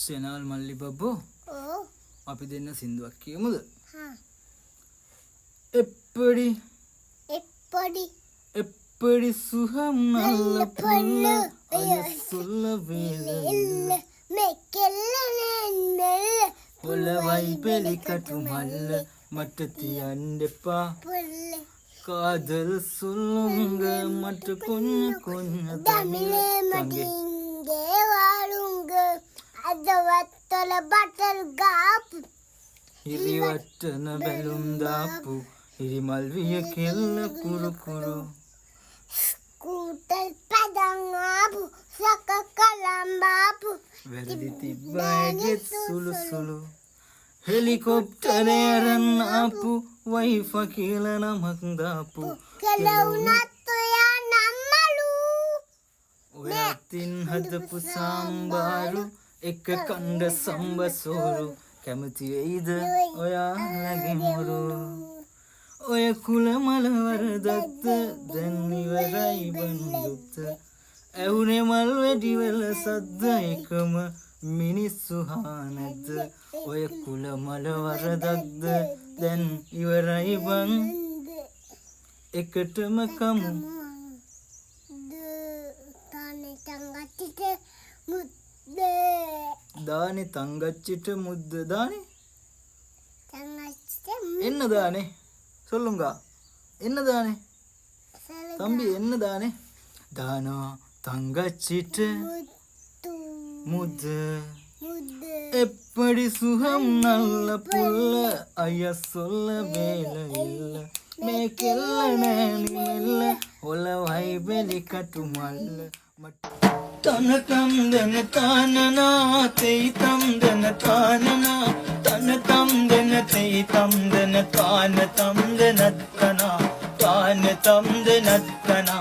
සෙනල් මල්ලි බබ්බෝ අපි දෙන්න සින්දුවක් කියමුද? එප්පඩි එප්පඩි සුහම් නල්ල පුල්ල අය සුල්ල වේල හොලවයි බෙලි කටු මල්ල මට තියන්න එපා කාදල් සුල්ලුංග මට කුඤ්ඤ කුඤ්ඤ තමිලේ අදවත්තල බටර් ගාපු හිරිවට්ටන බැලුම් දාපු හිරිමල් විය කෙල්ල කුරු කුරු ස්කූටර් පදන් ආපු සක කලම් බාපු වැරදි තිබ්බයිගෙත් සුළු සුළු හෙලිකොප්ටරේ අරන් ආපු වයිෆා කියලා නමක් දාපු කෙලවුනත් ඔයා නම්මලු ඔය අතින් හදපු සාම්බාරු එක කණ්ඩ සම්බසෝරු කැමති වෙයිද ඔයාලගේ මුරු ඔය කුල මල වරදක්ද දැන් ඉවරයි බන්දුත් ඇවුනේ මල් වෙඩි වල සද්ද එකම මිනිස්සු හානද ඔය කුල මල වරදක්ද දැන් ඉවරයි බන් එකටම කමු දානේ தங்கச்சிட்ட முத்து தானே என்ன தானே சொல்லுங்க என்ன தானே தம்பி என்ன தானே தானா தங்கச்சிட்ட முத்து எப்படி சுகம் நல்ல புள்ள ஐயா சொல்ல வேலை இல்ல மேக்கெல்ல நேனி மெல்ல ஒலவை பெலி கட்டு மல்ல தன தந்தன தானனா தேய் தந்தன தானனா தன தந்தன தேய் தந்தன தான தந்தன தனா தான தந்தன தனா